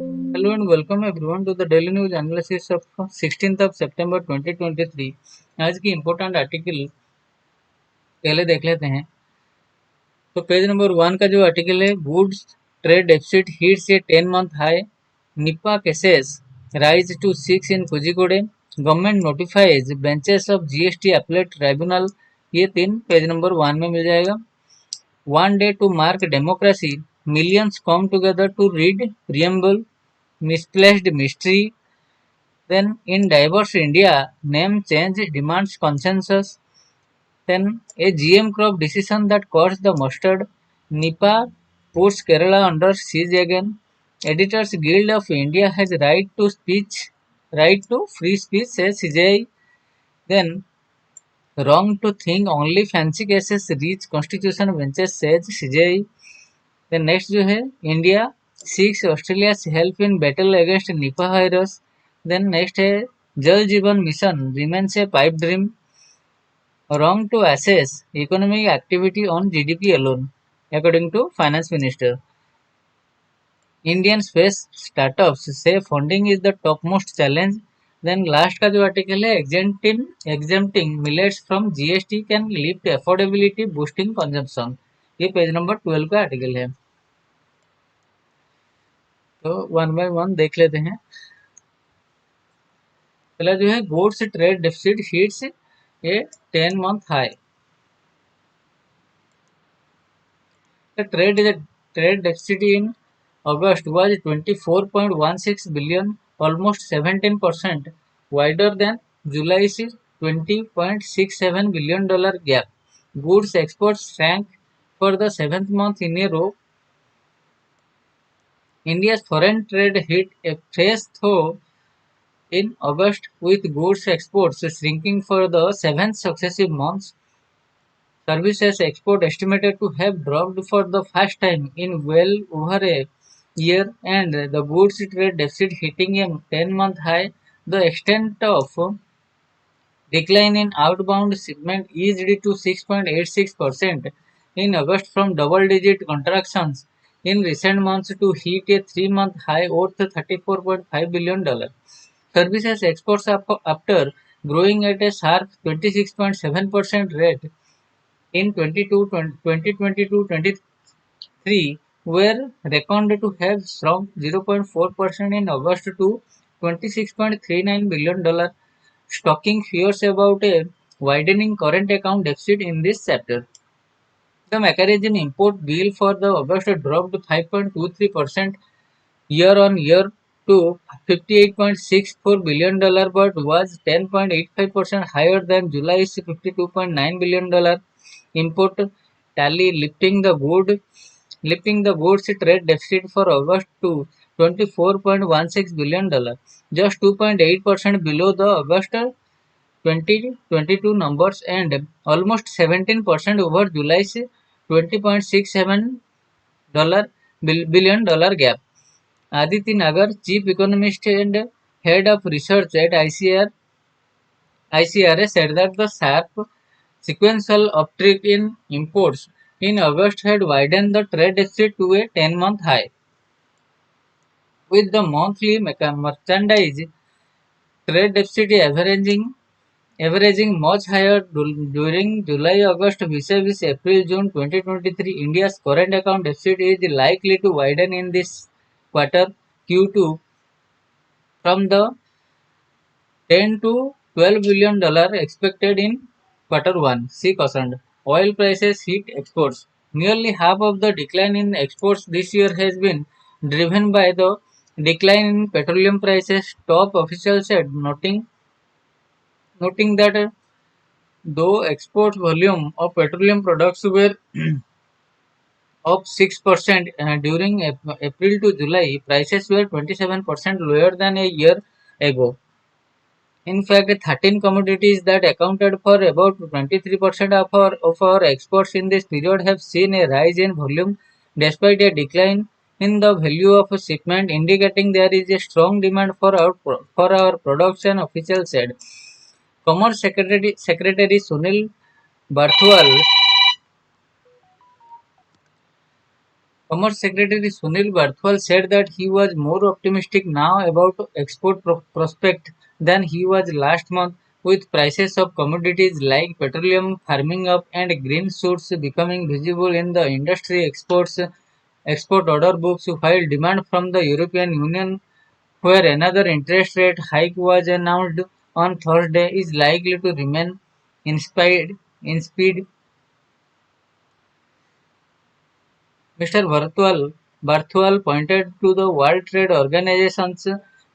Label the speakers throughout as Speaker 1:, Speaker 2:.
Speaker 1: Hello and welcome everyone to the daily news analysis of 16th of September 2023। आज की important article पहले देख लेते हैं। तो पेज नंबर 1 का जो आर्टिकल है, goods trade deficit hits a 10 month high, Nipah cases rise to 6 in Kozhikode, government notifies benches of GST appellate tribunal. ये 3 पेज नंबर 1 में मिल जाएगा। One day to mark democracy, millions come together to read preamble, misplaced mystery. Then in diverse India, name change demands consensus. Then a GM crop decision that caused the mustard. Nipah puts Kerala under siege again. Editors Guild of India has right to free speech, says CJI. Then wrong to think only fancy cases reach constitution benches, says CJI. Then next जो है, India seeks Australia's help in battle against Nipah virus. Then next है, जल जीवन mission remains a pipe dream. Wrong to assess economic activity on GDP alone, according to Finance Minister. Indian space startups say funding is the topmost challenge. Then last का जो article है, exempting millets from GST can lift affordability, boosting consumption. ये page number 12 का article है। तो one by one देख लेते हैं। पहला जो है, goods trade deficit hits a 10 month high. The trade deficit in August was 24.16 billion, almost 17% wider than July's $20.67 billion gap. Goods exports shrank for the 7th month in a row. India's foreign trade hit a fresh thaw in August, with goods exports shrinking for the 7th successive month. Services export estimated to have dropped for the first time in well over a year, and the goods trade deficit hitting a 10-month high. The extent of decline in outbound shipment eased to 6.86% in August from double-digit contractions in recent months to hit a 3-month high worth $34.5 billion. Services exports, after growing at a sharp 26.7% rate in 2022-23, were reckoned to have shrunk 0.4% in August to $26.39 billion, stoking fears about a widening current account deficit in this chapter. The mechanism import bill for the August dropped 5.23% year-on-year to $58.64 billion, but was 10.85% higher than July's $52.9 billion import tally, lifting the goods trade deficit for August to $24.16 billion, just 2.8% below the August 2022 numbers and almost 17% over July's $20.67 billion gap. Aditi Nagar, chief economist and head of research at ICRA, said that the sharp sequential uptick in imports in August had widened the trade deficit to a 10-month high, with the monthly merchandise trade deficit averaging much higher during July-August vis-a-vis April-June 2023. India's current account deficit is likely to widen in this quarter Q2 from the $10 to $12 billion expected in quarter 1, she cautioned. Oil prices hit exports. Nearly half of the decline in exports this year has been driven by the decline in petroleum prices, top officials said, noting that though export volume of petroleum products were up 6% during April to July, prices were 27% lower than a year ago. In fact, 13 commodities that accounted for about 23% of our exports in this period have seen a rise in volume despite a decline in the value of a shipment, indicating there is a strong demand for our products, an official said. Commerce Secretary Sunil Barthwal Commerce Secretary Sunil Barthwal said that he was more optimistic now about export prospect than he was last month, with prices of commodities like petroleum firming up and green shoots becoming visible in the industry export order books, while demand from the European Union, where another interest rate hike was announced on Thursday, is likely to remain in speed. Mr. Barthwal pointed to the World Trade Organization's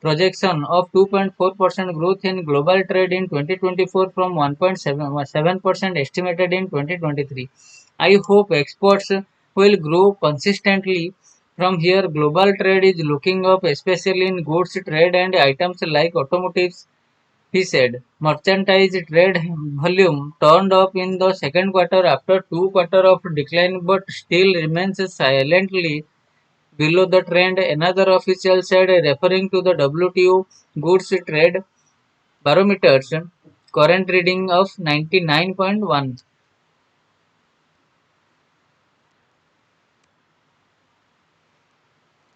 Speaker 1: projection of 2.4% growth in global trade in 2024 from 1.7% estimated in 2023. I hope exports will grow consistently from here. Global trade is looking up, especially in goods trade and items like automotives, he said. Merchandise trade volume turned up in the second quarter after two quarters of decline but still remains silently below the trend, another official said, referring to the WTO goods trade barometer's current reading of 99.1.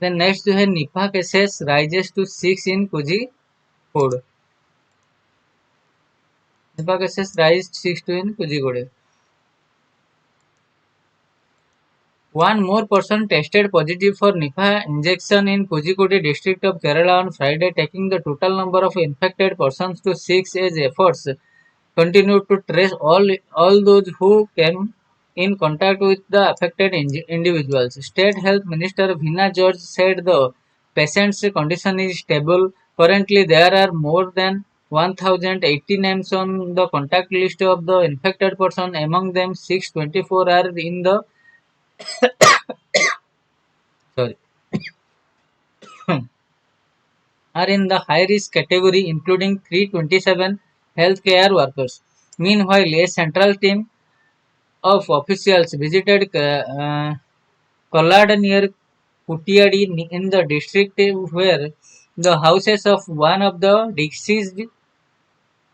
Speaker 1: Then next जो है Nipah cases rises to 6 in Kozhikode. Nipah cases rise 6 to in Kozhikode. One more person tested positive for Nipah injection in Kozhikode district of Kerala on Friday, taking the total number of infected persons to 6 as efforts continue to trace all those who came in contact with the affected individuals. State Health Minister Veena George said the patient's condition is stable. Currently, there are more than 1,080 names on the contact list of the infected person. Among them, 624 sorry, are in the high risk category, including 327 healthcare workers. Meanwhile, a central team of officials visited Kollad near Kutiyadi in the district where the houses of one of the deceased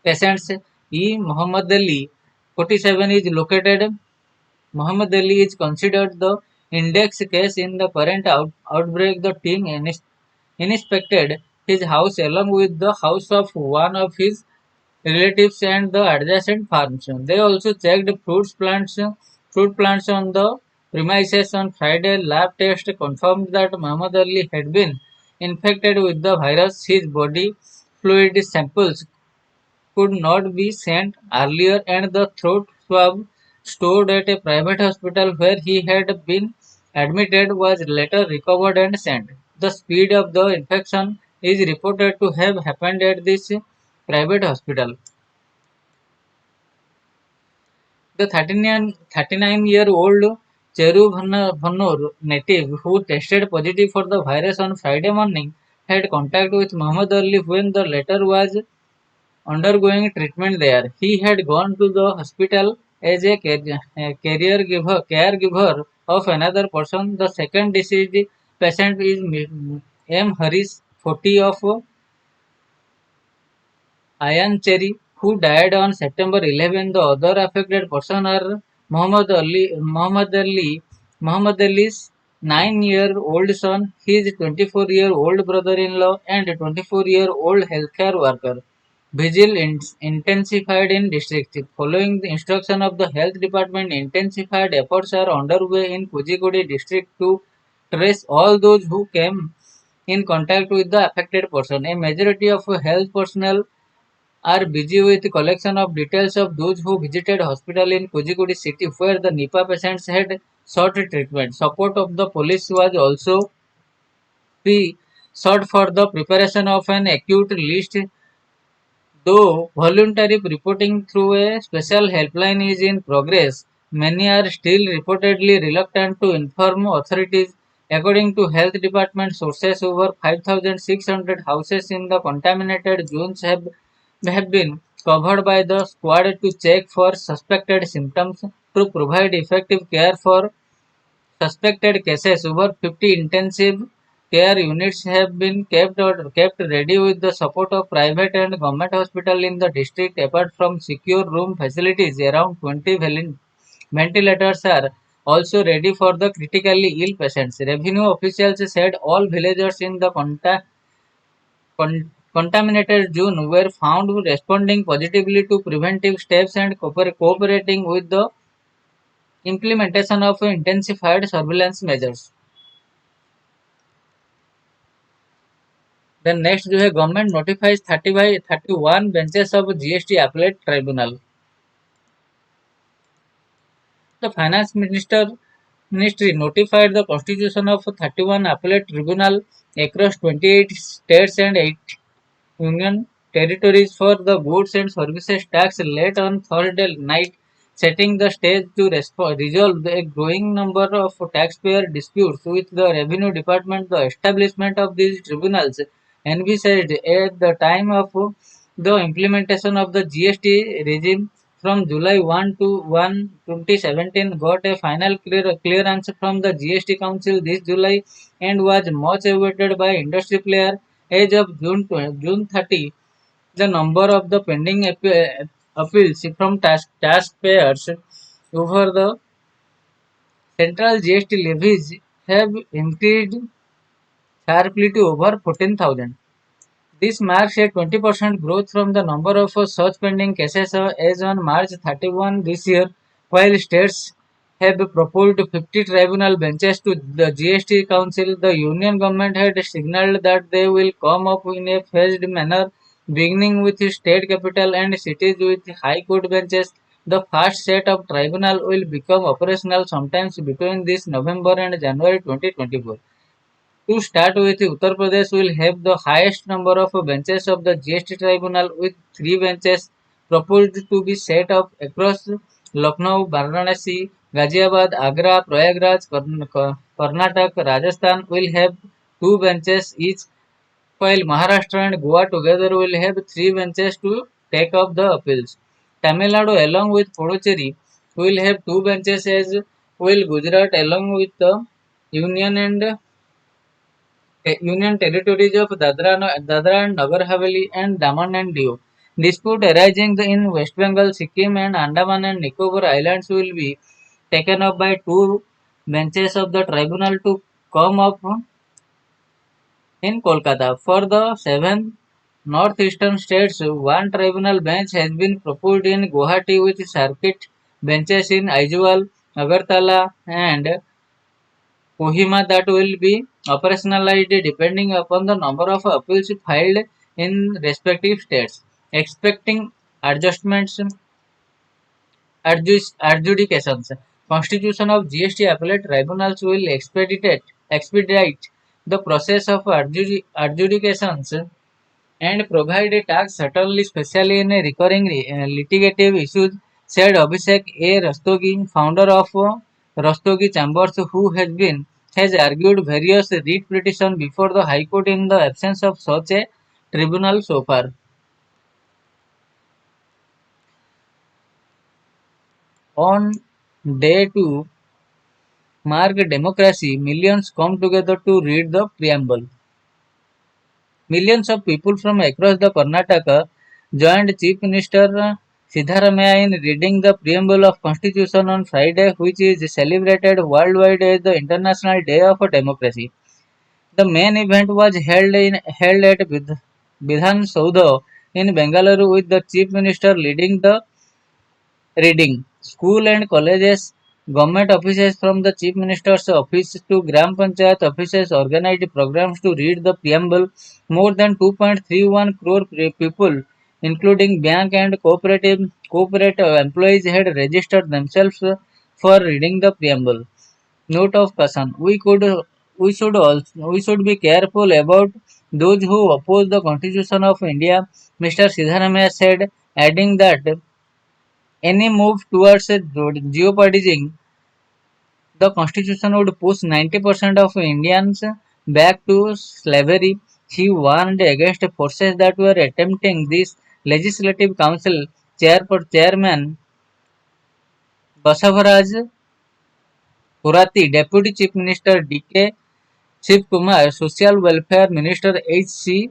Speaker 1: patients, Muhammad Ali, 47, is located. Muhammad Ali is considered the index case in the current outbreak. The team inspected his house along with the house of one of his relatives and the adjacent farms. They also checked fruit plants on the premises on Friday. Lab test confirmed that Muhammad Ali had been infected with the virus. His body fluid samples could not be sent earlier, and the throat swab stored at a private hospital where he had been admitted was later recovered and sent. The speed of the infection is reported to have happened at this private hospital. The 39-year-old Cherubhanur native who tested positive for the virus on Friday morning had contact with Muhammad Ali when the latter was undergoing treatment there. He had gone to the hospital as a caregiver of another person. The second deceased patient is M. Harish, 40, of Ayancherry, who died on September 11. The other affected persons are Muhammad Ali's 9-year-old son, his 24-year-old brother-in-law, and 24-year-old healthcare worker. Vigil intensified in district. Following the instruction of the health department, intensified efforts are underway in Kozhikode district to trace all those who came in contact with the affected person. A majority of health personnel are busy with collection of details of those who visited hospital in Kozhikode city where the Nipah patients had sought treatment. Support of the police was also be sought for the preparation of an acute list, though voluntary reporting through a special helpline is in progress. Many are still reportedly reluctant to inform authorities. According to health department sources, over 5,600 houses in the contaminated zones have been covered by the squad to check for suspected symptoms to provide effective care for suspected cases. Over 50 intensive care units have been kept ready with the support of private and government hospitals in the district. Apart from secure room facilities, around 20 ventilators are also ready for the critically ill patients. Revenue officials said all villagers in the contaminated zone were found responding positively to preventive steps and cooperating with the implementation of intensified surveillance measures. Then next जो है government notifies 31 benches of GST appellate tribunal. The finance ministry notified the constitution of 31 appellate tribunal across 28 states and 8 union territories for the goods and services tax late on Thursday night, setting the stage to resolve a growing number of taxpayer disputes with the Revenue Department. The establishment of these tribunals envisaged at the time of the implementation of the GST regime from July 1 to 2017 got a final clearance from the GST Council this July and was much awaited by industry players. As of June 30, the number of the pending appeals from taxpayers over the central GST levies have increased sharply to over 14,000. This marks a 20% growth from the number of such pending cases as on March 31 this year, while states have proposed 50 tribunal benches to the GST Council. The Union government had signaled that they will come up in a phased manner, beginning with state capital and cities with high court benches. The first set of tribunal will become operational sometimes between this November and January 2024. To start with, Uttar Pradesh will have the highest number of benches of the GST tribunal with 3 benches proposed to be set up across Lucknow, Varanasi, Ghaziabad, Agra, Prayagraj, Karnataka, Rajasthan will have 2 benches each, while Maharashtra and Goa together will have 3 benches to take up the appeals. Tamil Nadu along with Puducherry will have 2 benches as will Gujarat along with the Union and Union territories of Dadra and Nagar Haveli and Daman and Diu. Dispute arising in West Bengal, Sikkim and Andaman and Nicobar Islands will be taken up by 2 benches of the tribunal to come up in Kolkata. For the 7 northeastern states, 1 tribunal bench has been proposed in Guwahati with circuit benches in Aizawl, Agartala and Kohima that will be operationalized depending upon the number of appeals filed in respective states. Expecting adjustments, adjudications. Constitution of GST appellate tribunals will expedite the process of adjudications and provide a tax certainly, especially in recurring litigative issues, said Abhishek A. Rastogi, founder of Rastogi Chambers, who has argued various writ petitions before the High Court in the absence of such a tribunal so far. On day 2, mark democracy, millions come together to read the preamble. Millions of people from across the Karnataka joined Chief Minister Siddharamaiah in reading the preamble of Constitution on Friday, which is celebrated worldwide as the International Day of Democracy. The main event was held at Vidhan Saudha in Bengaluru with the Chief Minister leading the reading. School and colleges, government offices from the Chief Minister's office to Gram Panchayat offices organized programs to read the preamble. More than 2.31 crore people, including bank and corporate employees, had registered themselves for reading the preamble. Note of caution: we should be careful about those who oppose the Constitution of India, Mr. Siddharamaiah said, adding that any move towards jeopardizing the constitution would push 90% of Indians back to slavery. He warned against forces that were attempting this. Legislative Council Chairman Basavaraj Purati, Deputy Chief Minister D.K. Shiv Kumar, Social Welfare Minister H.C.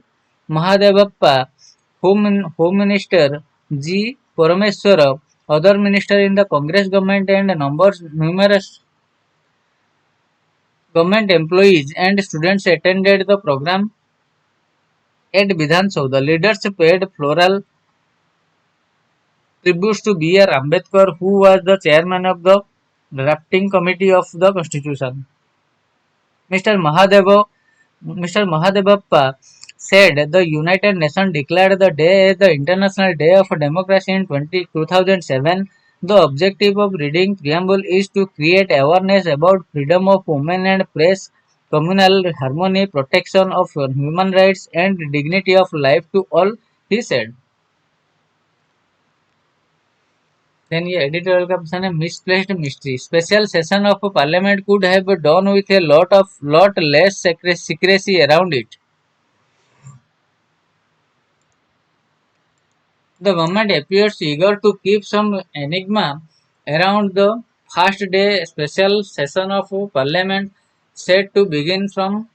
Speaker 1: Mahadevappa, Home Minister G. Parameswara, other ministers in the Congress government and numerous Government employees and students attended the program at Vidhan Soudha. Leaders paid floral tributes to B.R. Ambedkar, who was the chairman of the drafting committee of the constitution. Mr. Mahadeva, Mr. Mahadevappa said the United Nations declared the day as the International Day of Democracy in 2007. The objective of reading preamble is to create awareness about freedom of women and press, communal harmony, protection of human rights, and dignity of life to all, he said. Then ये editorial का option है misplaced mystery. Special session of parliament could have done with a lot less secrecy around it. The government appears eager to keep some enigma around the first day special session of parliament set to begin from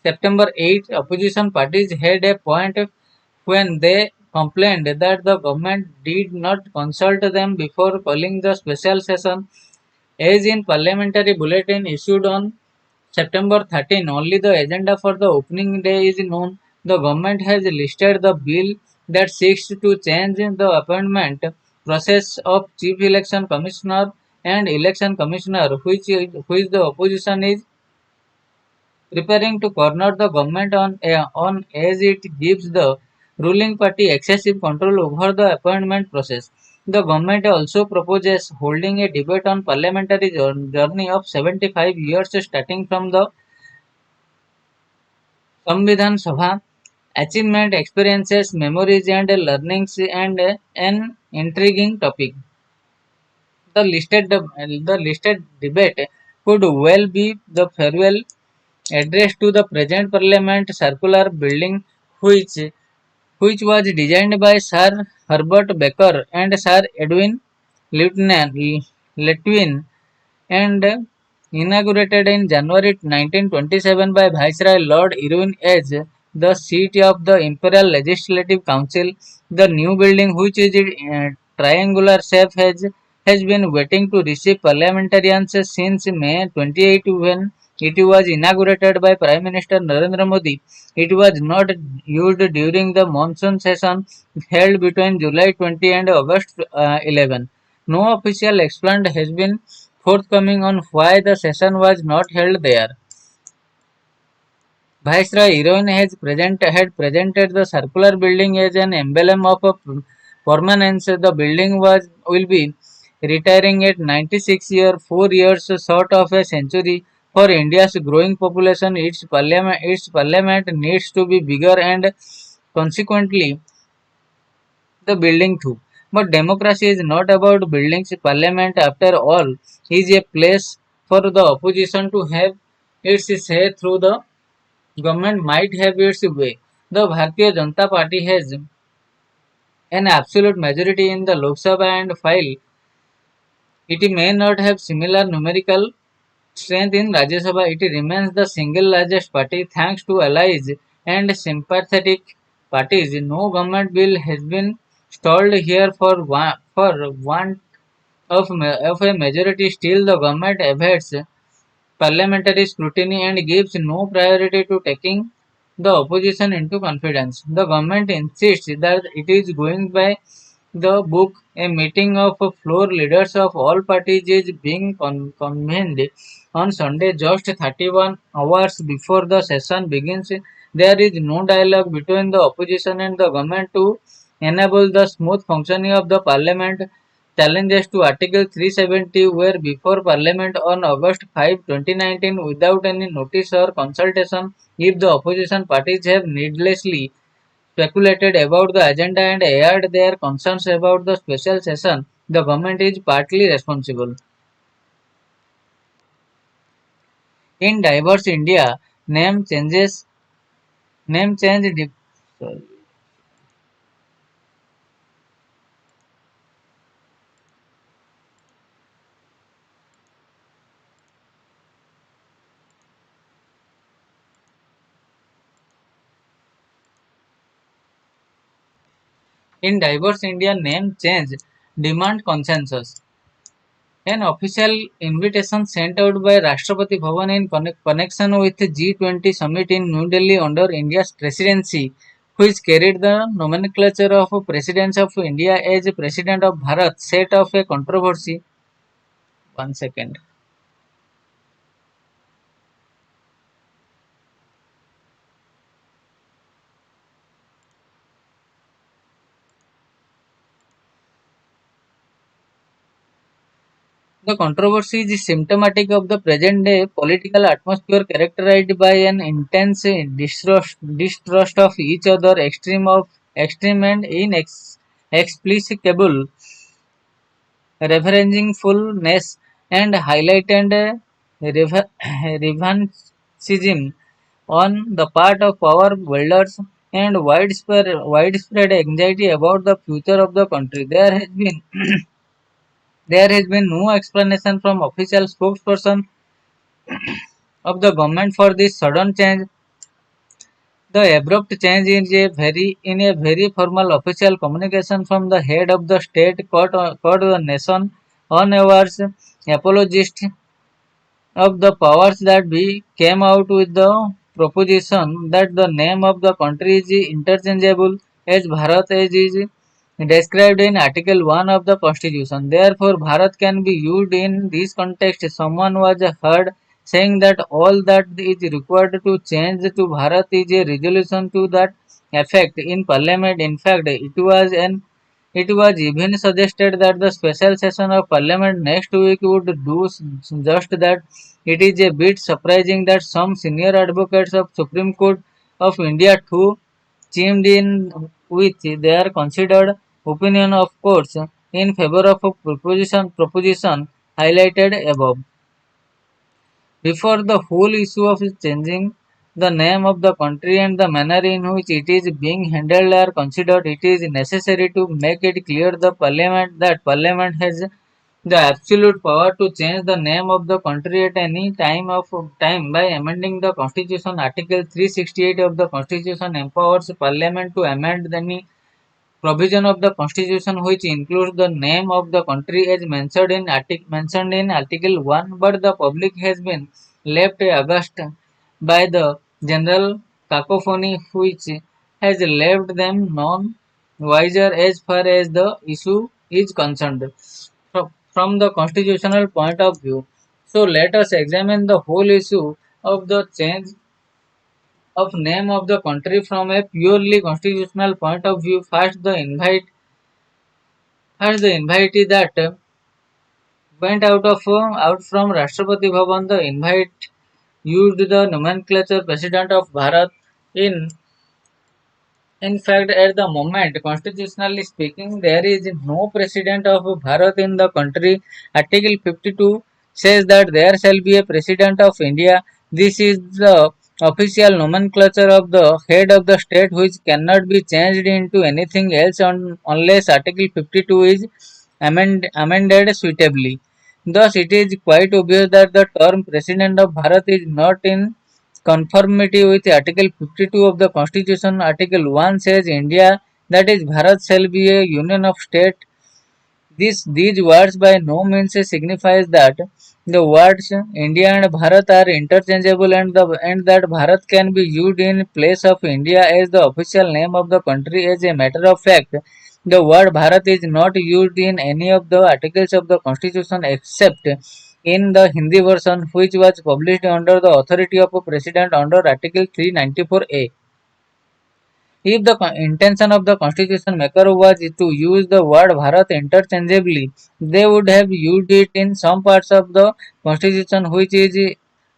Speaker 1: September 8. Opposition parties had a point when they complained that the government did not consult them before calling the special session. As in parliamentary bulletin issued on September 13, only the agenda for the opening day is known. The government has listed the bill that seeks to change the appointment process of Chief Election Commissioner and Election Commissioner, which the opposition is preparing to corner the government on as it gives the ruling party excessive control over the appointment process. The government also proposes holding a debate on parliamentary journey of 75 years starting from the Samvidhan Sabha, achievement, experiences, memories and learnings and an intriguing topic. The listed debate could well be the farewell address to the present Parliament circular building which which was designed by Sir Herbert Baker and Sir Edwin Letwin and inaugurated in January 1927 by Viceroy Lord Irwin as the seat of the Imperial Legislative Council. The new building, which is triangular shape, has been waiting to receive parliamentarians since May 28 when it was inaugurated by Prime Minister Narendra Modi. It was not used during the monsoon session held between July 20 and August 11. No official explanation has been forthcoming on why the session was not held there. Viceroy Irwin had presented the circular building as an emblem of a permanence. The building will be retiring at 96 years, 4 years short of a century. For India's growing population, its parliament needs to be bigger and consequently the building too. But democracy is not about buildings. Parliament, after all, is a place for the opposition to have its say through the government might have its way. The Bharatiya Janata Party has an absolute majority in the Lok Sabha and while it may not have similar numerical strength in Rajya Sabha, it remains the single largest party thanks to allies and sympathetic parties. No government bill has been stalled here for want of a majority. Still, the government evades parliamentary scrutiny and gives no priority to taking the opposition into confidence. The government insists that it is going by the book. A meeting of floor leaders of all parties is being convened on Sunday just 31 hours before the session begins. There is no dialogue between the opposition and the government to enable the smooth functioning of the parliament. Challenges to Article 370 were before Parliament on August 5, 2019 without any notice or consultation. If the opposition parties have needlessly speculated about the agenda and aired their concerns about the special session, the government is partly responsible. In diverse India, name changes name change de- sorry. In diverse India, name change demand consensus. An official invitation sent out by Rashtrapati Bhavan in connection with G20 summit in New Delhi under India's presidency, which carried the nomenclature of President of India as President of Bharat, set off a controversy. 1 second. The controversy is symptomatic of the present day political atmosphere characterized by an intense distrust of each other, extreme and inexplicable referencefulness and heightened revanchism on the part of power builders and widespread anxiety about the future of the country. There has been no explanation from official spokesperson of the government for this sudden change. The abrupt change in a very formal official communication from the head of the state caught the nation unawares. Apologists of the powers that be came out with the proposition that the name of the country is interchangeable as Bharat as is described in Article 1 of the Constitution. Therefore, Bharat can be used in this context. Someone was heard saying that all that is required to change to Bharat is a resolution to that effect in Parliament. In fact, it was even suggested that the special session of Parliament next week would do just that. It is a bit surprising that some senior advocates of Supreme Court of India too chimed in with their considered opinion of course in favor of a proposition highlighted above. Before the whole issue of changing the name of the country and the manner in which it is being handled are considered, it is necessary to make it clear that Parliament has the absolute power to change the name of the country at any time by amending the Constitution. Article 368 of the Constitution empowers Parliament to amend any provision of the Constitution which includes the name of the country as mentioned in Article 1, but the public has been left aghast by the general cacophony which has left them none wiser as far as the issue is concerned from the constitutional point of view. So let us examine the whole issue of the change of name of the country from a purely constitutional point of view. First, the invitee that went out from Rashtrapati Bhavan. The invite used the nomenclature President of Bharat. In fact, at the moment, constitutionally speaking, there is no President of Bharat in the country. Article 52 says that there shall be a President of India. This is the official nomenclature of the head of the state which cannot be changed into anything else unless Article 52 is amended suitably. Thus, it is quite obvious that the term President of Bharat is not in conformity with Article 52 of the Constitution. Article 1 says India, that is Bharat, shall be a union of states. These words by no means signifies that the words India and Bharat are interchangeable and that Bharat can be used in place of India as the official name of the country. As a matter of fact, the word Bharat is not used in any of the articles of the Constitution except in the Hindi version which was published under the authority of a President under Article 394A. If the intention of the constitution maker was to use the word Bharat interchangeably, they would have used it in some parts of the constitution which is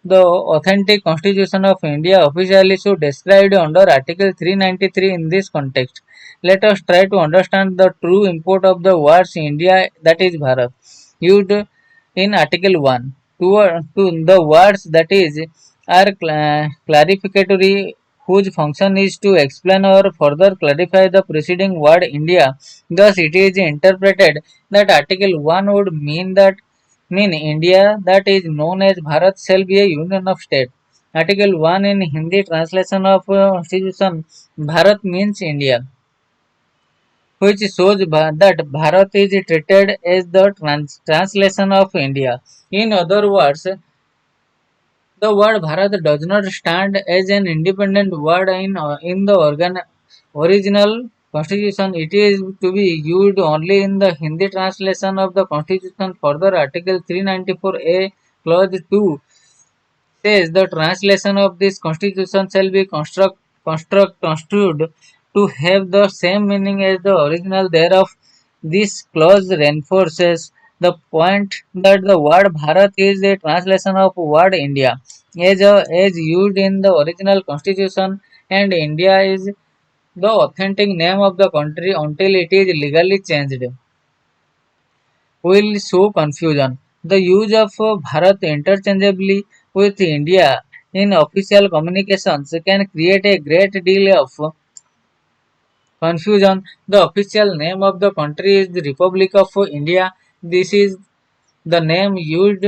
Speaker 1: the authentic constitution of India officially so described under Article 393 in this context. Let us try to understand the true import of the words India, that is Bharat, used in Article 1. To the words that is are clarificatory whose function is to explain or further clarify the preceding word India. Thus, it is interpreted that Article 1 would mean India that is known as Bharat shall be a union of states. Article 1 in Hindi translation of Constitution Bharat means India. which shows that Bharat is treated as the translation of India. In other words, the word Bharat does not stand as an independent word in the original constitution. It is to be used only in the Hindi translation of the constitution. Further, Article 394A, Clause 2 says the translation of this constitution shall be construed to have the same meaning as the original thereof. This clause reinforces the point that the word Bharat is a translation of word India as used in the original constitution, and India is the authentic name of the country until it is legally changed will show confusion. The use of Bharat interchangeably with India in official communications can create a great deal of confusion. The official name of the country is the Republic of India. This is the name used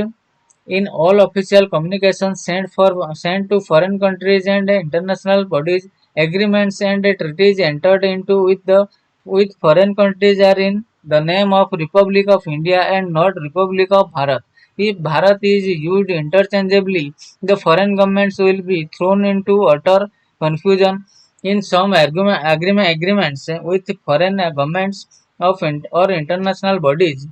Speaker 1: in all official communications sent to foreign countries and international bodies. Agreements and treaties entered into with foreign countries are in the name of Republic of India and not Republic of Bharat. If Bharat is used interchangeably, the foreign governments will be thrown into utter confusion. In some agreements with foreign governments or international bodies,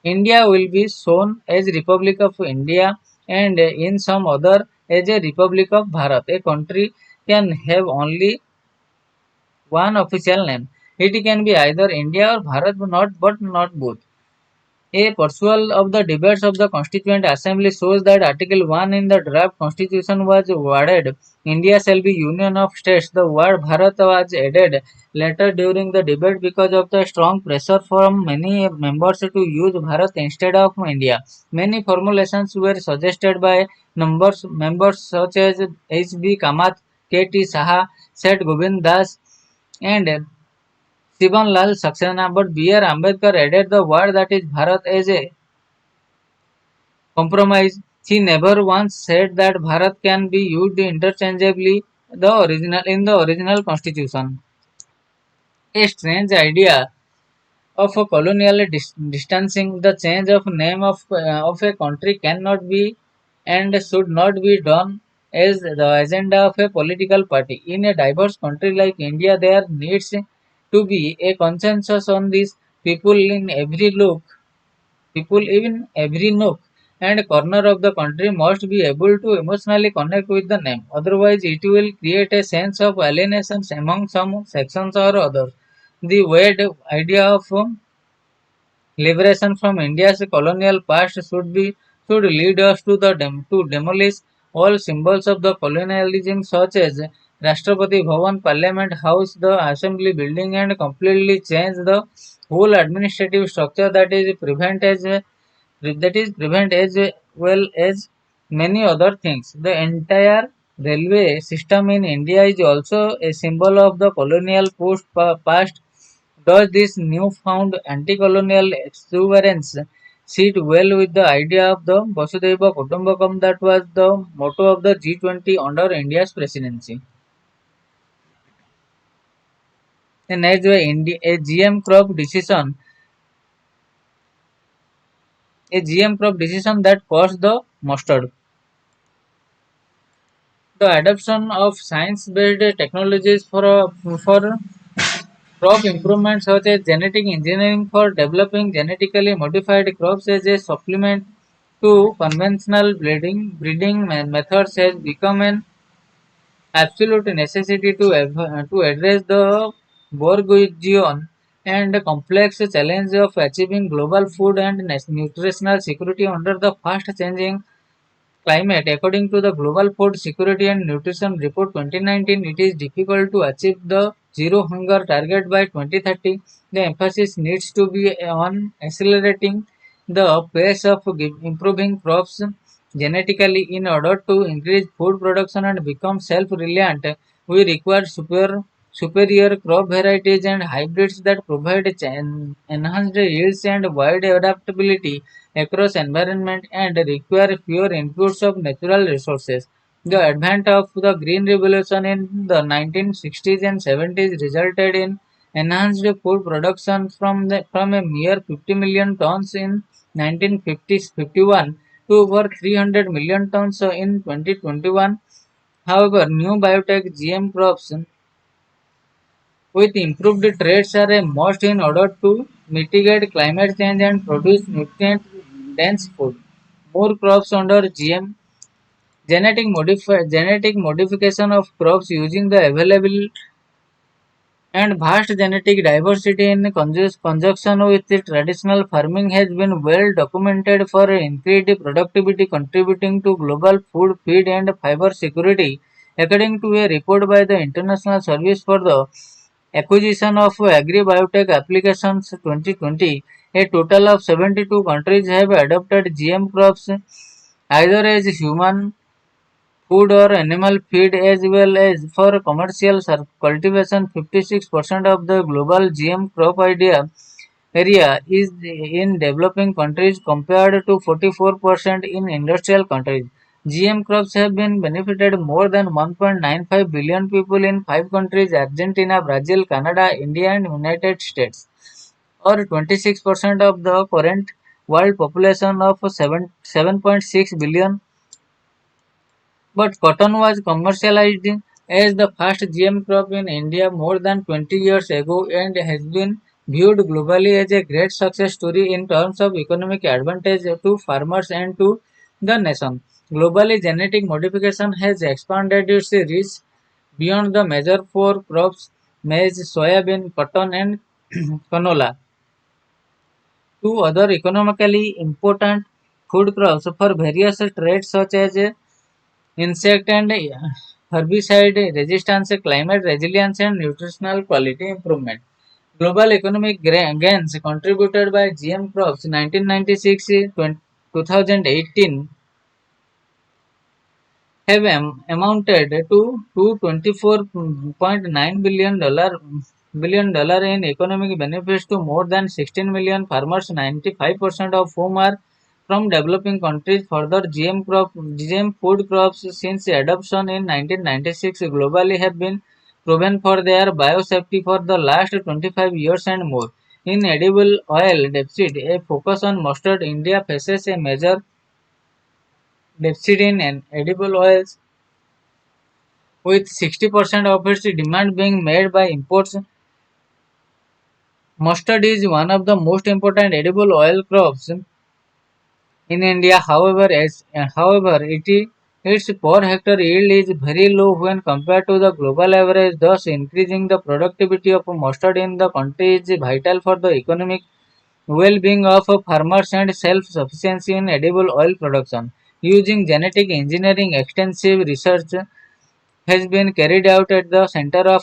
Speaker 1: India will be shown as Republic of India and in some other as a Republic of Bharat. A country can have only one official name. It can be either India or Bharat, but not both. A pursual of the debates of the Constituent Assembly shows that Article 1 in the draft constitution was worded, India shall be union of states. The word Bharat was added later during the debate because of the strong pressure from many members to use Bharat instead of India. Many formulations were suggested by members such as H.B. Kamath, K.T. Saha, Seth Govind Das, and Shivan Lal Saxena, but B.R. Ambedkar added the word that is Bharat as a compromise. He never once said that Bharat can be used interchangeably in the original constitution. A strange idea of a colonial distancing. The change of name of a country cannot be and should not be done as the agenda of a political party. In a diverse country like India, there needs to be a consensus on this. People in every nook and corner of the country must be able to emotionally connect with the name. Otherwise, it will create a sense of alienation among some sections or others. The weird idea of liberation from India's colonial past should lead us to demolish all symbols of the colonialism such as Rashtrapati Bhavan, Parliament House, the Assembly Building, and completely change the whole administrative structure that is prevent as well as many other things. The entire railway system in India is also a symbol of the colonial past. Does this newfound anti-colonial exuberance sit well with the idea of the Vasudhaiva Kutumbakam that was the motto of the G20 under India's presidency? And as a GM crop decision that caused the mustard. The adoption of science-based technologies for crop improvements such as genetic engineering for developing genetically modified crops as a supplement to conventional breeding methods has become an absolute necessity to address the bourgeois and complex challenge of achieving global food and nutritional security under the fast-changing climate. According to the Global Food Security and Nutrition Report 2019, it is difficult to achieve the zero hunger target by 2030. The emphasis needs to be on accelerating the pace of improving crops genetically in order to increase food production and become self-reliant. We require superior crop varieties and hybrids that provide enhanced yields and wide adaptability across environment and require fewer inputs of natural resources. The advent of the Green Revolution in the 1960s and 70s resulted in enhanced food production from a mere 50 million tons in 1951 to over 300 million tons in 2021. However, new biotech GM crops with improved traits are a must in order to mitigate climate change and produce nutrient-dense food. More crops under GM genetic modification of crops using the available and vast genetic diversity in conjunction with the traditional farming has been well documented for increased productivity contributing to global food, feed and fiber security. According to a report by the International Service for the Acquisition of Agri-Biotech Applications 2020, a total of 72 countries have adopted GM crops either as human food or animal feed as well as for commercial cultivation. 56% of the global GM crop area is in developing countries compared to 44% in industrial countries. GM crops have been benefited more than 1.95 billion people in 5 countries: Argentina, Brazil, Canada, India and United States, or 26% of the current world population of 7.6 billion. But cotton was commercialized as the first GM crop in India more than 20 years ago and has been viewed globally as a great success story in terms of economic advantage to farmers and to the nation. Globally, genetic modification has expanded its reach beyond the major four crops maize, soybean, cotton, and canola to other economically important food crops for various traits such as insect and herbicide resistance, climate resilience, and nutritional quality improvement. Global economic gains contributed by GM crops 1996 to 2018 have amounted to $224.9 billion in economic benefits to more than 16 million farmers, 95% of whom are from developing countries. Further, GM food crops since adoption in 1996 globally have been proven for their biosafety for the last 25 years and more. In edible oil deficit, a focus on mustard, India faces a major deficit in edible oils with 60% of its demand being made by imports. Mustard is one of the most important edible oil crops in India. Its per hectare yield is very low when compared to the global average. Thus, increasing the productivity of mustard in the country is vital for the economic well-being of farmers and self-sufficiency in edible oil production. Using genetic engineering, extensive research has been carried out at the Center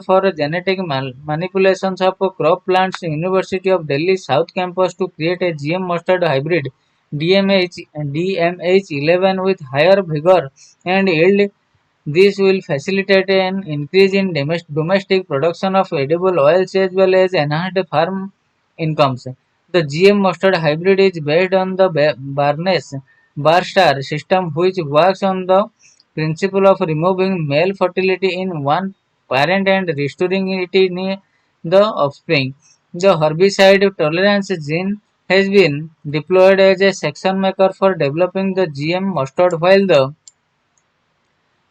Speaker 1: for Genetic Manipulations of Crop Plants, University of Delhi South Campus, to create a GM mustard hybrid DMH11 with higher vigor and yield. This will facilitate an increase in domestic production of edible oils as well as enhanced farm incomes. The GM mustard hybrid is based on the Barnes Barstar system, which works on the principle of removing male fertility in one parent and restoring it in the offspring. The herbicide tolerance gene has been deployed as a section maker for developing the GM mustard, while the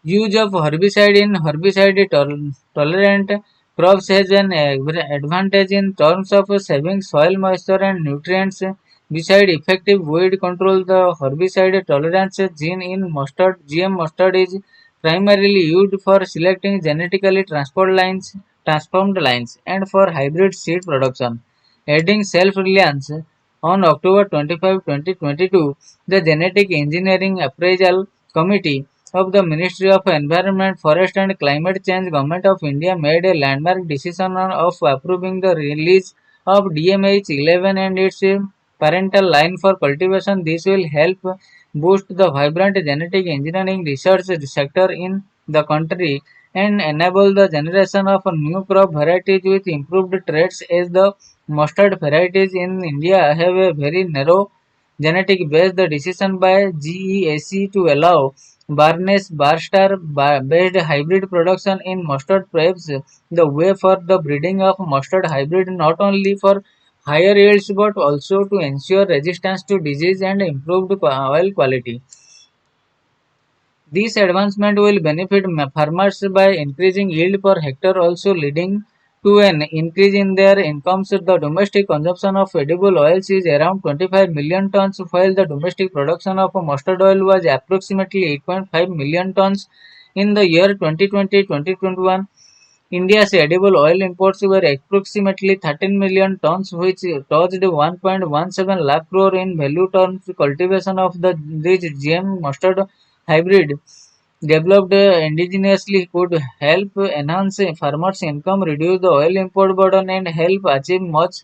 Speaker 1: use of herbicide in herbicide-tolerant crops has an advantage in terms of saving soil moisture and nutrients. Beside effective weed control, the herbicide tolerance gene in GM mustard is primarily used for selecting genetically transformed lines, and for hybrid seed production. Adding self-reliance, on October 25, 2022, the Genetic Engineering Appraisal Committee of the Ministry of Environment, Forest and Climate Change, Government of India made a landmark decision of approving the release of DMH11 and its parental line for cultivation. This will help boost the vibrant genetic engineering research sector in the country and enable the generation of new crop varieties with improved traits, as the mustard varieties in India have a very narrow genetic base. The decision by GEAC to allow Barnes Barstar based hybrid production in mustard paves the way for the breeding of mustard hybrid not only for higher yields but also to ensure resistance to disease and improved oil quality. This advancement will benefit farmers by increasing yield per hectare, also leading to an increase in their incomes. The domestic consumption of edible oils is around 25 million tons, while the domestic production of mustard oil was approximately 8.5 million tons in the year 2020-2021. India's edible oil imports were approximately 13 million tons, which touched 1.17 lakh crore in value terms. Cultivation of this GM mustard hybrid developed indigenously could help enhance farmers' income, reduce the oil import burden, and help achieve much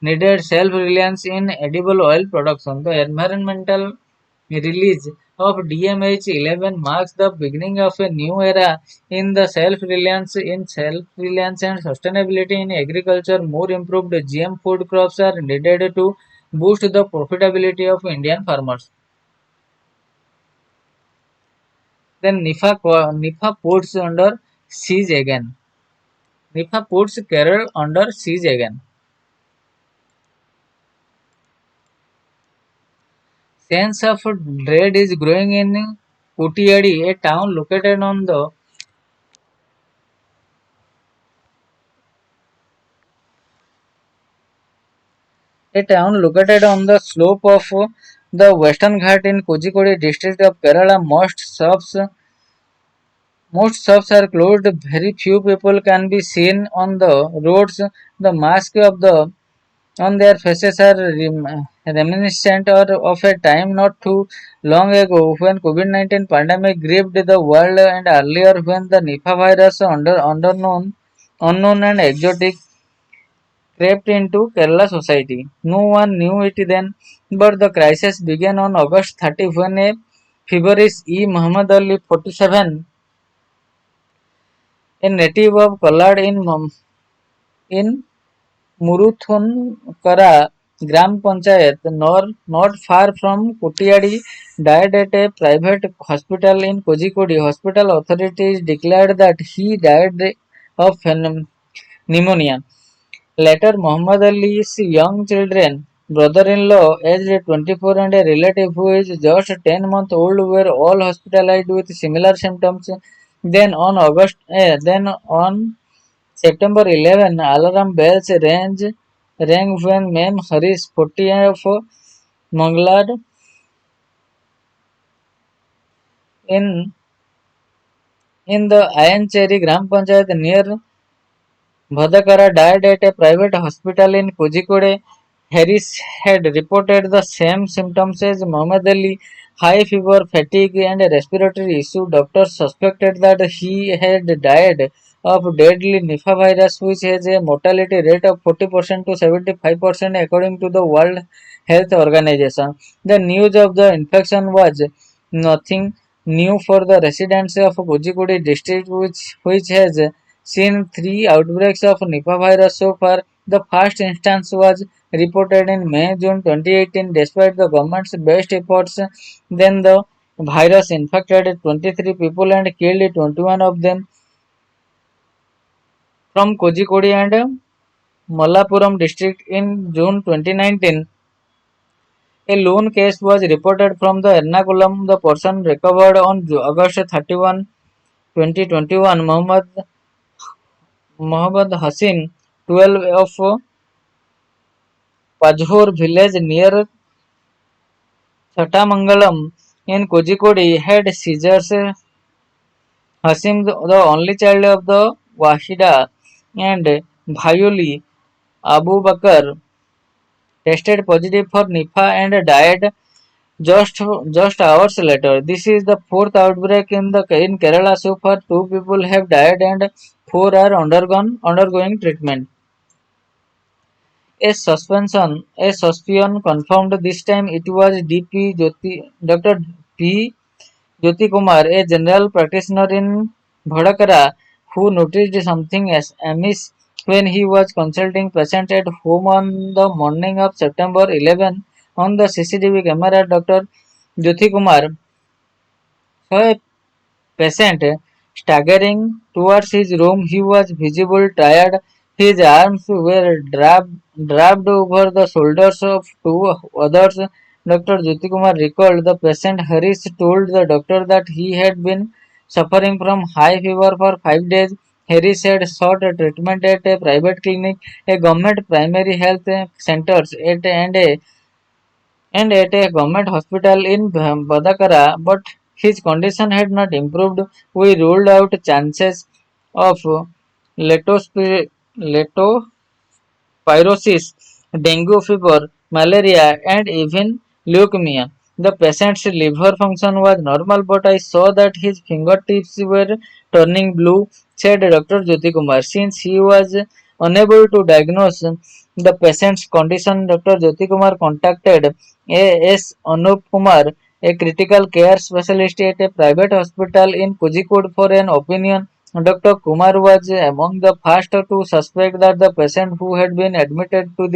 Speaker 1: needed self-reliance in edible oil production. The environmental release of DMH11 marks the beginning of a new era in the self-reliance and sustainability in agriculture. More improved GM food crops are needed to boost the profitability of Indian farmers. Then NIFA puts under siege again. NIFA puts Kerala under siege again. Sense of dread is growing in Kutiyadi, a town located on the slope of the Western Ghat in Kozhikode district of Kerala. Most shops are closed. Very few people can be seen on the roads. The mask of the on their faces are reminiscent of a time not too long ago when COVID-19 pandemic gripped the world and earlier when the Nipah virus unknown and exotic crept into Kerala society. No one knew it then, but the crisis began on August 30 when a feverish E. Muhammad Ali 47, a native of Kolad in Muruthunkara Gram Panchayat, not far from Kutiyadi, died at a private hospital in Kozhikode. Hospital authorities declared that he died of pneumonia. Later, Muhammad Ali's young children, brother-in-law aged 24 and a relative who is just 10 months old were all hospitalized with similar symptoms. Then on September 11, alarm bells rang when Mem Harish, 40 of Mangalad in in the Ayancheri Gram Panchayat near Bhadakara died at a private hospital in Kozhikode. Harris had reported the same symptoms as Muhammad Ali, high fever, fatigue, and a respiratory issue. Doctors suspected that he had died of deadly Nipah virus, which has a mortality rate of 40% to 75% according to the World Health Organization. The news of the infection was nothing new for the residents of Kozhikode district, which has seen three outbreaks of Nipah virus so far. The first instance was reported in May-June 2018. Despite the government's best efforts, then the virus infected 23 people and killed 21 of them from Kozhikode and Mallapuram district in June 2019. A lone case was reported from the Ernakulam. The person recovered on August 31, 2021. Muhammad Hasim, 12 of Pajhor village near Chatamangalam in Kozhikode, had seizures. Hasim, the only child of the Wahida and Bhayoli Abu Bakr, tested positive for Nipah and died just just hours later. This is the fourth outbreak in Kerala so far. Two people have died and four are undergoing treatment. A suspicion confirmed this time it was Dr. P. Jyoti Kumar, a general practitioner in Bhadakara, who noticed something as amiss when he was consulting patients at home on the morning of September 11. On the CCTV camera, Dr. Jyoti Kumar saw a patient staggering towards his room. He was visibly tired. His arms were draped over the shoulders of two others. Dr. Jyotikumar recalled the patient. Harish told the doctor that he had been suffering from high fever for 5 days. Harish had sought treatment at a private clinic, a government primary health centers, and at a government hospital in Badakara, but his condition had not improved. We ruled out chances of letosp- leptospirosis, dengue fever, malaria, and even leukemia. The patient's liver function was normal, but I saw that his fingertips were turning blue, said Dr. Jyoti Kumar. Since he was unable to diagnose the patient's condition, Dr. Jyoti Kumar contacted A.S. Anup Kumar, a critical care specialist at a private hospital in Kozhikode, for an opinion. Dr. Kumar was among the first to suspect that the patient who had been admitted to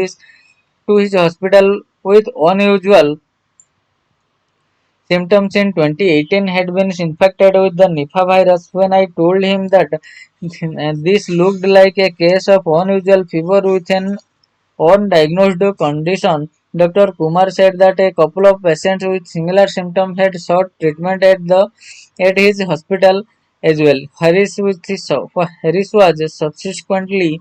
Speaker 1: his hospital with unusual symptoms in 2018 had been infected with the Nipah virus. When I told him that this looked like a case of unusual fever with an undiagnosed condition, Dr. Kumar said that a couple of patients with similar symptoms had sought treatment at his hospital as well. Harris was subsequently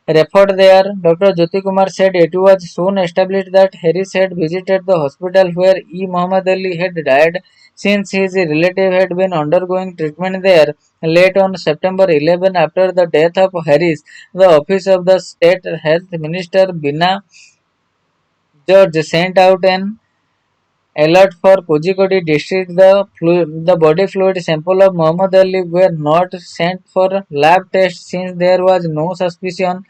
Speaker 1: referred there. Dr. Jyoti Kumar said it was soon established that Harris had visited the hospital where E. Muhammad Ali had died, since his relative had been undergoing treatment there. Late on September 11, after the death of Harris, the office of the state health minister Bina George sent out an alert for Kozhikode district. The body fluid sample of Muhammad Ali were not sent for lab test since there was no suspicion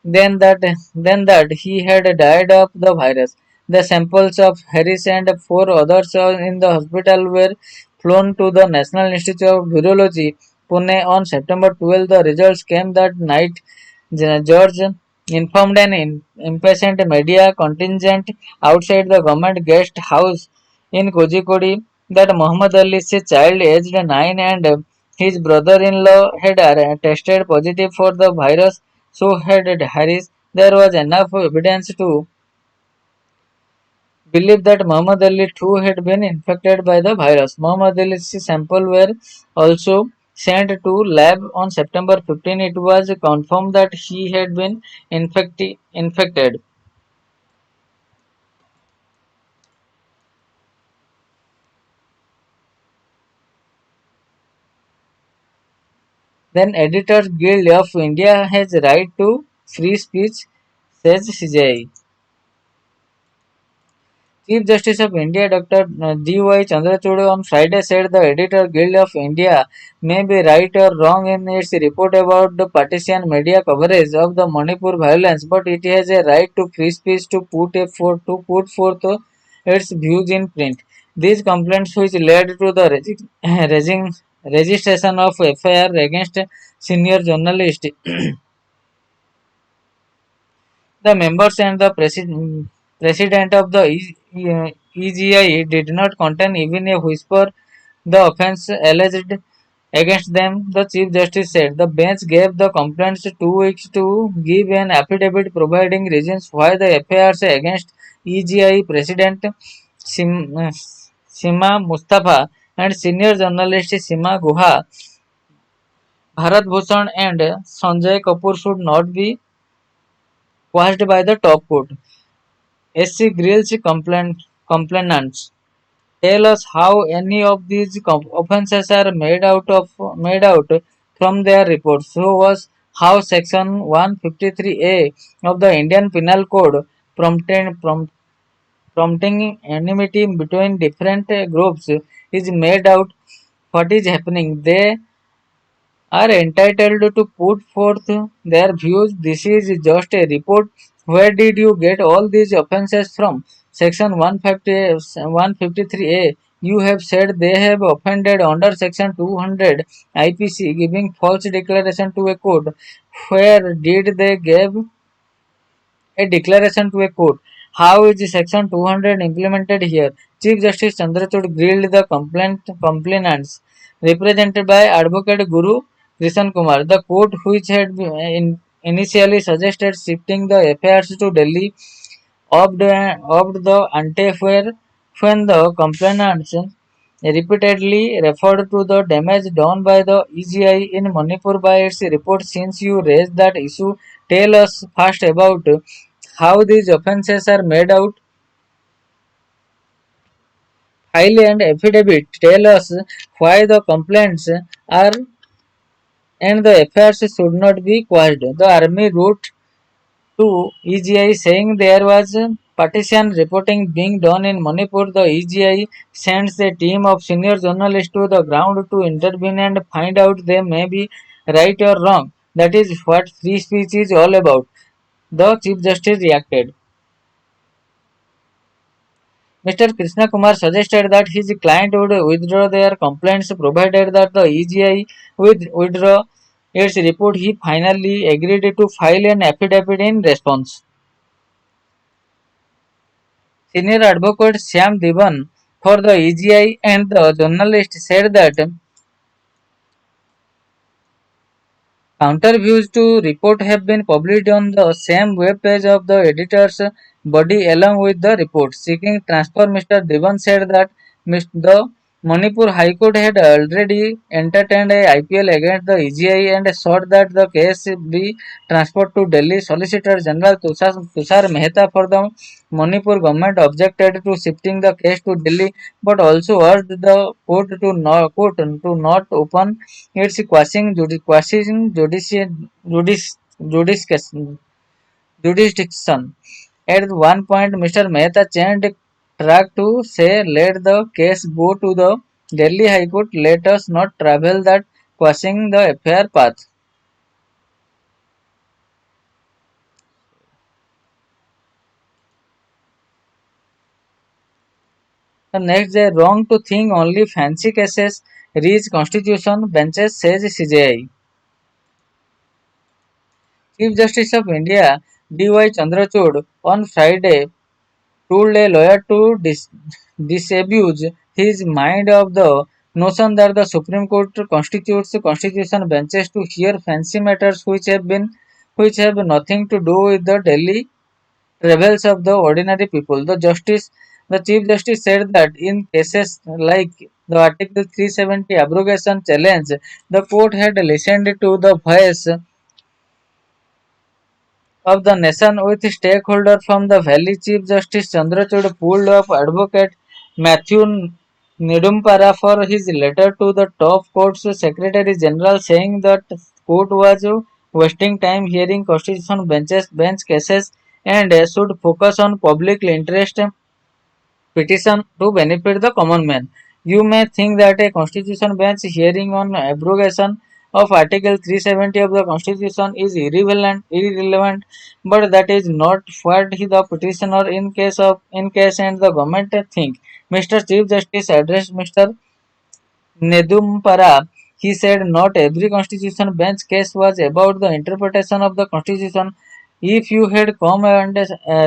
Speaker 1: then that he had died of the virus. The samples of Harris and four others in the hospital were flown to the National Institute of Virology, Pune on September 12. The results came that night. George informed an impatient media contingent outside the government guest house in Kozhikode that Muhammad Ali's child, aged 9, and his brother-in-law had tested positive for the virus. So had Harris. There was enough evidence to believe that Muhammad Ali too had been infected by the virus. Muhammad Ali's sample were also sent to lab on September 15. It was confirmed that he had been infected. Then Editors Guild of India has right to free speech, says CJI. Chief Justice of India Dr. D.Y. Chandrachud on Friday said the Editor Guild of India may be right or wrong in its report about the partisan media coverage of the Manipur violence, but it has a right to free speech to put forth its views in print. These complaints, which led to the registration of FIR against senior journalist, the members and the president of the EGI did not contain even a whisper the offence alleged against them, the Chief Justice said. The bench gave the complainants 2 weeks to give an affidavit providing reasons why the FIRs against EGI President Sima Mustafa and senior journalist Sima Guha, Bharat Bhushan and Sanjay Kapoor should not be quashed by the top court. SC Grill's complainants tell us how any of these offences are made out from their reports. So was how Section 153A of the Indian Penal Code prompting enmity between different groups is made out. What is happening? They are entitled to put forth their views. This is just a report. Where did you get all these offences from? Section 153A. You have said they have offended under Section 200 IPC, giving false declaration to a court. Where did they give a declaration to a court? How is Section 200 implemented here? Chief Justice Chandrachud grilled the complainants, represented by Advocate Guru Krishan Kumar. The court, which had initially suggested shifting the affairs to Delhi, opted the ante when the complainants repeatedly referred to the damage done by the EGI in Manipur by its report. Since you raised that issue, tell us first about how these offences are made out. File and affidavit tell us why the complaints are and the affairs should not be quashed. The army wrote to EGI saying there was partition reporting being done in Manipur. The EGI sends a team of senior journalists to the ground to intervene and find out they may be right or wrong. That is what free speech is all about. The Chief Justice reacted. Mr. Krishna Kumar suggested that his client would withdraw their complaints provided that the EGI would withdraw its report. He finally agreed to file an affidavit in response. Senior advocate Shyam Divan for the EGI and the journalist said that counter views to report have been published on the same web page of the editor's body along with the report. Seeking transfer, Mr. Divan said that the Manipur High Court had already entertained a IPL against the EGI and sought that the case be transferred to Delhi. Solicitor General Tushar Mehta for the Manipur government objected to shifting the case to Delhi, but also urged the court to not open its quashing jurisdiction. At one point, Mr. Mehta changed track to say, "Let the case go to the Delhi High Court. Let us not travel that quashing the affair path." The next day, wrong to think only fancy cases reach constitution benches, says CJI. Chief Justice of India D.Y. Chandrachud on Friday told a lawyer to disabuse his mind of the notion that the Supreme Court constitutes constitution benches to hear fancy matters which have nothing to do with the daily travails of the ordinary people. The Chief Justice said that in cases like the Article 370 abrogation challenge, the court had listened to the voice of the nation with stakeholders from the Valley. Chief Justice Chandrachud pulled up Advocate Matthew Nidumpara for his letter to the top court's Secretary General saying that court was wasting time hearing constitution bench cases and should focus on public interest petition to benefit the common man. You may think that a constitution bench hearing on abrogation of Article 370 of the Constitution is irrelevant, but that is not what the petitioner in case and the government think. Mr. Chief Justice addressed Mr. Nedumpara. He said not every constitution bench case was about the interpretation of the constitution. If you had come and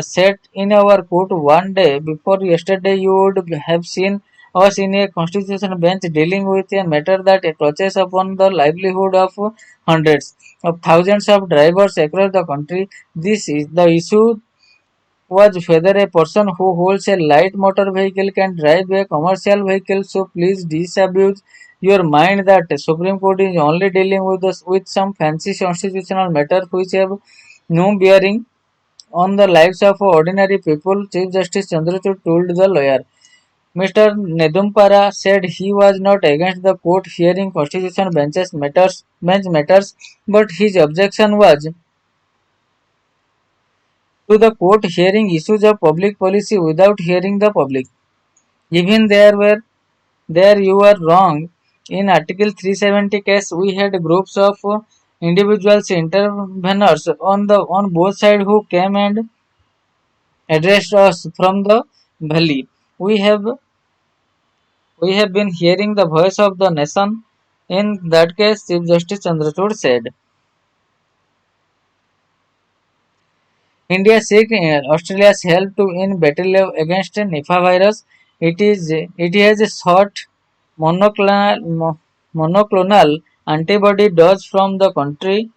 Speaker 1: sat in our court one day before yesterday, you would have seen us in a constitution bench dealing with a matter that touches upon the livelihood of hundreds of thousands of drivers across the country. This is the issue was whether a person who holds a light motor vehicle can drive a commercial vehicle. So please disabuse your mind that the Supreme Court is only dealing with some fancy constitutional matter which have no bearing on the lives of ordinary people. Chief Justice Chandrachud told the lawyer. Mr. Nedumpara said he was not against the court hearing constitution bench matters, but his objection was to the court hearing issues of public policy without hearing the public. Even there you are wrong. In Article 370 case, we had groups of individuals interveners on both sides who came and addressed us from the valley. We have we have been hearing the voice of the nation. In that case, Chief Justice Chandrachud said. India seeks Australia's help to in battle against Nipah virus. It has a short monoclonal antibody dosage from the country.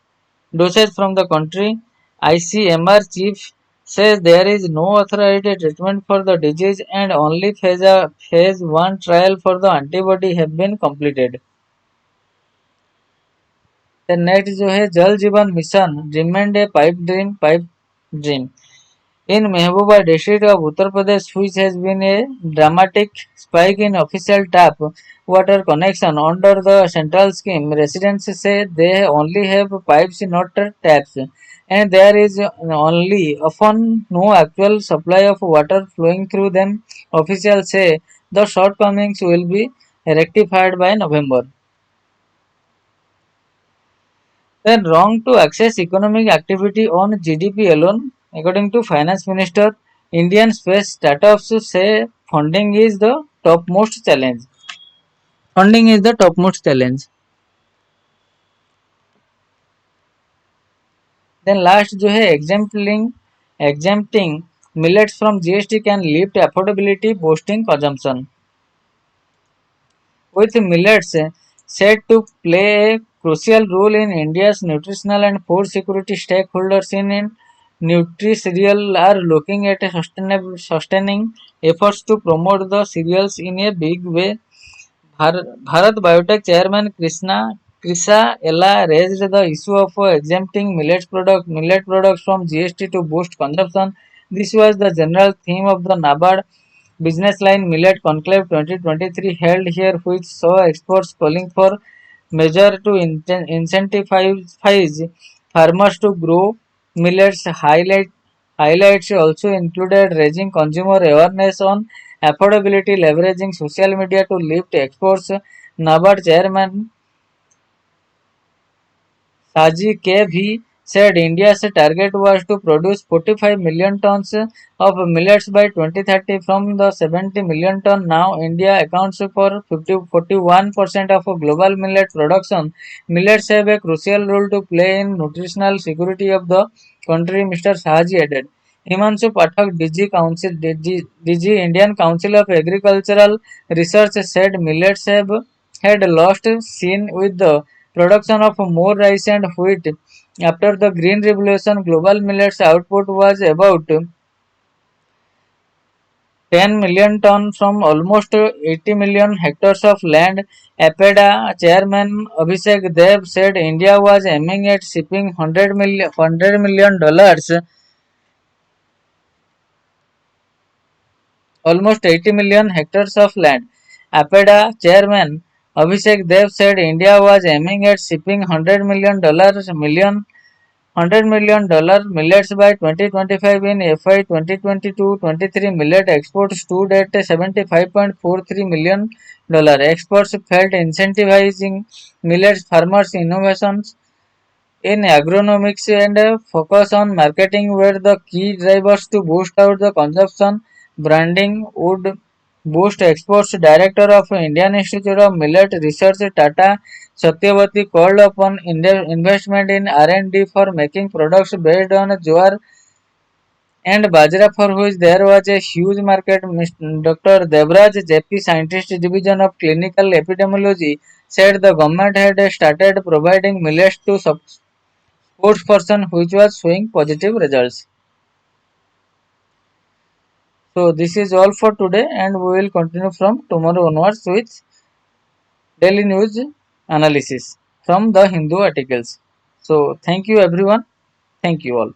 Speaker 1: ICMR chief says there is no authorized treatment for the disease and only phase 1 trial for the antibody have been completed. The next जो है जल जीवन mission remained a pipe dream. In Mehbooba district of Uttar Pradesh, which has been a dramatic spike in official tap water connection under the central scheme, residents say they only have pipes, not taps, and there is only often no actual supply of water flowing through them. Officials say the shortcomings will be rectified by November. Then wrong to access economic activity on GDP alone. According to Finance Minister, Indian space startups say funding is the topmost challenge. Funding is the topmost challenge. Then last जो है exempting millets from GST can lift affordability, boosting consumption. With millets said to play a crucial role in India's nutritional and food security, stakeholders in Nutri-Cereal are looking at a sustaining efforts to promote the cereals in a big way. Bharat Biotech chairman Krisa Ella raised the issue of exempting millet products from GST to boost consumption. This was the general theme of the NABARD Business Line Millet Conclave 2023 held here, which saw experts calling for measures to incentivize farmers to grow millets. Highlights also included raising consumer awareness on affordability, leveraging social media to lift exports. NABARD chairman Saji K.V. said India's target was to produce 45 million tons of millets by 2030 from the 70 million ton. Now, India accounts for 41% of global millet production. Millets have a crucial role to play in nutritional security of the country, Mr. Sahaji added. Himanshu Pathak, DG Indian Council of Agricultural Research, said millets had lost scene with the production of more rice and wheat. After the Green Revolution, global millets output was about 10 million tons from almost 80 million hectares of land. APEDA chairman Abhishek Dev said India was aiming at shipping $100 million, almost 80 million hectares of land. APEDA chairman Abhishek Dev said India was aiming at shipping $100 million millets by 2025. In FY 2022-23, millet exports stood at $75.43 million. Experts felt incentivizing millets farmers' innovations in agronomics and focus on marketing were the key drivers to boost out the consumption. Branding would boost exports. Director of Indian Institute of Millet Research Tata Satyavati called upon investment in R&D for making products based on jowar and bajra, for which there was a huge market. Dr. Devraj JP, Scientist Division of Clinical Epidemiology, said the government had started providing millets to spokesperson which was showing positive results. So this is all for today and we will continue from tomorrow onwards with daily news analysis from the Hindu articles. So thank you everyone. Thank you all.